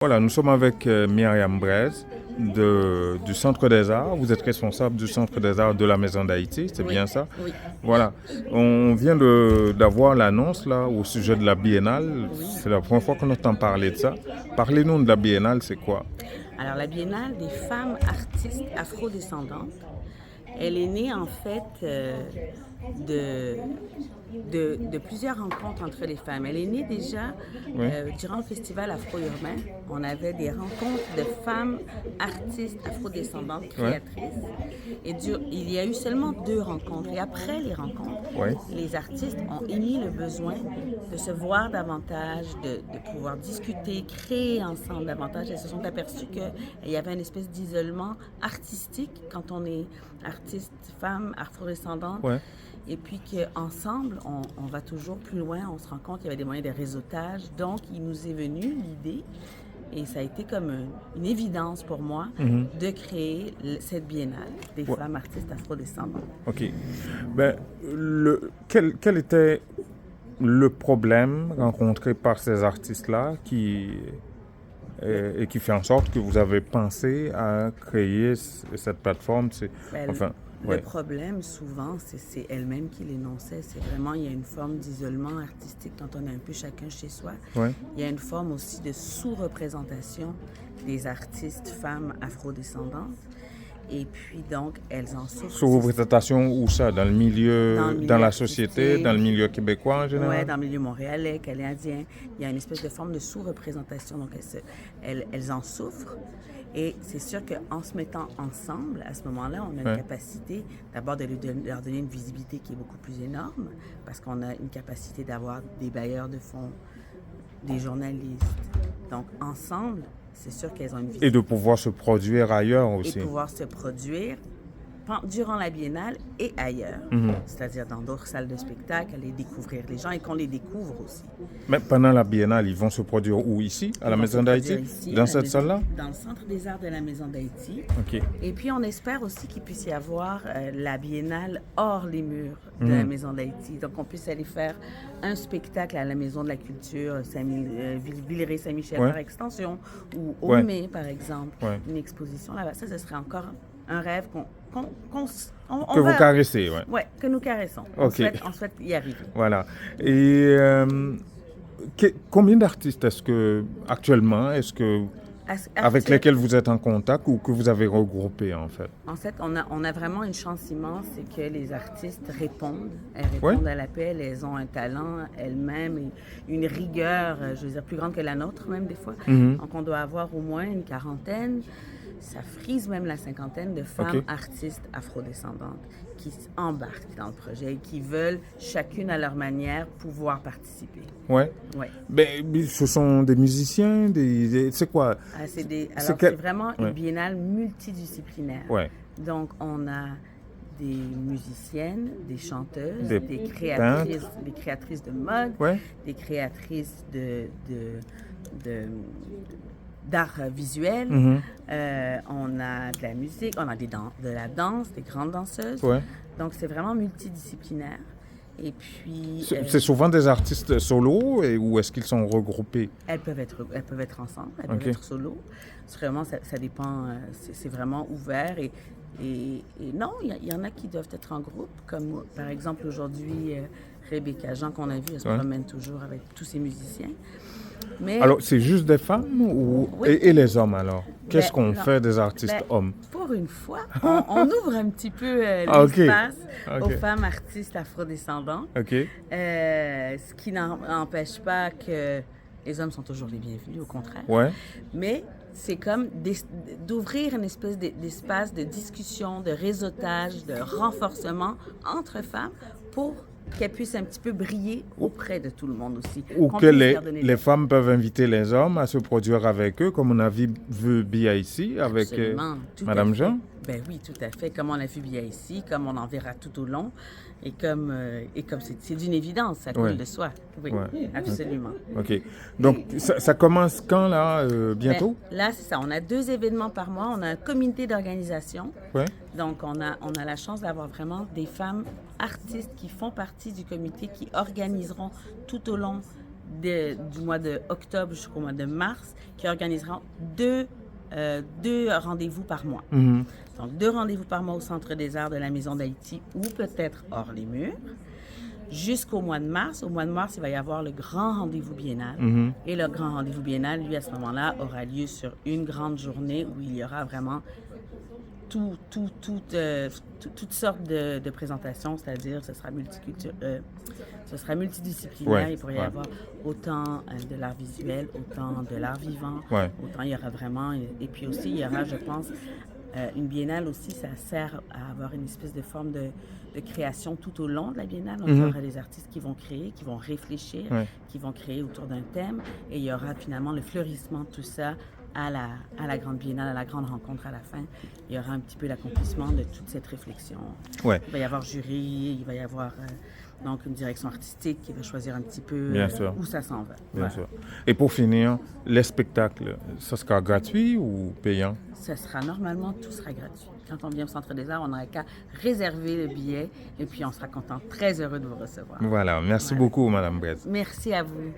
Voilà, nous sommes avec Myriam Braise du Centre des Arts. Vous êtes responsable du Centre des Arts de la Maison d'Haïti, c'est Oui, bien ça? oui, Voilà, on vient d'avoir l'annonce là au sujet de la Biennale. oui. C'est la première fois qu'on entend parler de ça. Parlez-nous de la Biennale, c'est quoi? Alors, la Biennale des femmes artistes afrodescendantes, elle est née en fait de, de plusieurs rencontres entre les femmes. Elle est née déjà Oui, durant le festival afro-urbain. On avait des rencontres de femmes artistes afrodescendantes oui, créatrices. Et il y a eu seulement 2 rencontres. Et après les rencontres, oui. les artistes ont émis le besoin de se voir davantage, de pouvoir discuter, créer ensemble davantage. Elles se sont aperçues qu'il y avait une espèce d'isolement artistique quand on est artiste, femme, afrodescendante. Ouais. Et puis qu'ensemble, on va toujours plus loin, on se rend compte qu'il y avait des moyens de réseautage. Donc, il nous est venu l'idée, et ça a été comme une évidence pour moi, de créer cette biennale des Ouais. femmes artistes afrodescendantes. Ok. Ben, quel était le problème rencontré par ces artistes-là et qui fait en sorte que vous avez pensé à créer cette plateforme? Ben, Enfin, le ouais. problème, souvent, c'est elle-même qui l'énonçait. C'est vraiment, il y a une forme d'isolement artistique quand on est un peu chacun chez soi. Ouais. Il y a une forme aussi de sous-représentation des artistes femmes afrodescendantes. Et puis, donc, elles en souffrent. Sous-représentation où ça? Dans le milieu, dans la société, dans le milieu québécois en Oui, général? dans le milieu montréalais, canadien. Il y a une espèce de forme de sous-représentation. Donc, elles en souffrent. Et c'est sûr qu'en se mettant ensemble, à ce moment-là, on a une Ouais. capacité d'abord de leur donner une visibilité qui est beaucoup plus énorme, parce qu'on a une capacité d'avoir des bailleurs de fonds, des journalistes. Donc, ensemble, c'est sûr qu'elles ont une Et visibilité. de pouvoir se produire ailleurs Et aussi. pouvoir se produire durant la biennale et ailleurs, c'est-à-dire dans d'autres salles de spectacle, aller découvrir les gens et qu'on les découvre aussi. Mais pendant la biennale, ils vont se produire où? Ici? À la Ils vont se Maison produire d'Haïti? ici, Dans à la cette maison- salle-là? dans le Centre des Arts de la Maison d'Haïti. OK. Et puis, on espère aussi qu'il puisse y avoir la biennale hors les murs de la Maison d'Haïti. Donc, on puisse aller faire un spectacle à la Maison de la Culture, Villeray-Saint-Michel Ouais. par extension, ou au Ouais. Mai, par exemple, Ouais. une exposition là-bas. Ça, ce serait encore un rêve on Que vous va- caressez, ouais. Ouais, que nous caressons. Ok. On souhaite y arriver. Voilà. Et combien d'artistes actuellement, avec Actuel- lesquels vous êtes en contact ou que vous avez regroupés en fait? En fait, on a vraiment une chance immense, c'est que les artistes répondent. Elles Ouais. répondent à l'appel, elles ont un talent elles-mêmes, et une rigueur, je veux dire, plus grande que la nôtre même des fois. Donc, on doit avoir au moins une quarantaine, ça frise même la cinquantaine de femmes Ok. artistes afrodescendantes qui embarquent dans le projet et qui veulent, chacune à leur manière, pouvoir participer. Ouais. Ouais. Ben, ce sont des musiciens, c'est quoi? Alors, C'est c'est vraiment une Ouais. biennale multidisciplinaire. Ouais. Donc, on a des musiciennes, des chanteuses, Des des créatrices de mode, Ouais. des créatrices de- d'art visuel. On a de la musique, on a de la danse, des grandes danseuses. Ouais. Donc, c'est vraiment multidisciplinaire. Et puis, C'est souvent des artistes solos ou est-ce qu'ils sont regroupés? elles peuvent être ensemble, elles Ok. peuvent être solo. C'est vraiment, ça dépend, c'est vraiment ouvert. Et non, il y en a qui doivent être en groupe, comme par exemple aujourd'hui, Rebecca Jean, qu'on a vu, elle se Ouais. promène toujours avec tous ses musiciens. Mais Alors, c'est juste des femmes Oui. et les hommes alors? Qu'est-ce Ben, qu'on non. fait des artistes Ben, hommes? pour une fois, on ouvre un petit peu Ah, ok. l'espace Ok. aux femmes artistes afrodescendantes. OK. Ce qui n'empêche pas que les hommes sont toujours les bienvenus, au contraire. Ouais. Mais c'est comme d'ouvrir une espèce d'espace de discussion, de réseautage, de renforcement entre femmes pour qu'elles puissent un petit peu briller auprès de tout le monde aussi. Ou Qu'on que puisse leur donner les femmes peuvent inviter les hommes à se produire avec eux, comme on a vu Bia ici avec Absolument, tout à Madame fait. Jean. Ben oui, tout à fait. Comme on l'a vu bien ici, comme on en verra tout au long, et comme c'est d'une évidence, ça coule Ouais. de soi. Oui, Ouais. absolument. OK. Donc, ça commence quand, là, bientôt? Ben, là, c'est ça. On a 2 événements par mois. On a un comité d'organisation. Ouais. Donc, on a la chance d'avoir vraiment des femmes artistes qui font partie du comité, qui organiseront tout au long du mois d'octobre jusqu'au mois de mars qui organiseront deux rendez-vous par mois. Donc, 2 rendez-vous par mois au Centre des Arts de la Maison d'Haïti ou peut-être hors les murs. Jusqu'au mois de mars. Au mois de mars, il va y avoir le grand rendez-vous biennal. Et le grand rendez-vous biennal, lui, à ce moment-là, aura lieu sur une grande journée où il y aura vraiment toutes sortes de présentations, c'est-à-dire ce sera ce sera multidisciplinaire. Ouais, il pourrait y avoir autant de l'art visuel, autant de l'art vivant, autant il y aura vraiment... Et puis aussi, il y aura, je pense, une biennale aussi, ça sert à avoir une espèce de forme de création tout au long de la biennale. Donc, il y aura des artistes qui vont créer, qui vont réfléchir, qui vont créer autour d'un thème. Et il y aura finalement le fleurissement de tout ça à la grande biennale, à la grande rencontre à la fin. Il y aura un petit peu l'accomplissement de toute cette réflexion. Ouais. Il va y avoir jury, il va y avoir donc une direction artistique qui va choisir un petit peu où ça s'en va. Bien sûr. Et pour finir, les spectacles, ça sera gratuit ou payant? Ça sera normalement, tout sera gratuit. Quand on vient au Centre des Arts, on n'aura qu'à réserver le billet et puis on sera content, très heureux de vous recevoir. Voilà. Merci beaucoup, Madame Braise. Merci à vous.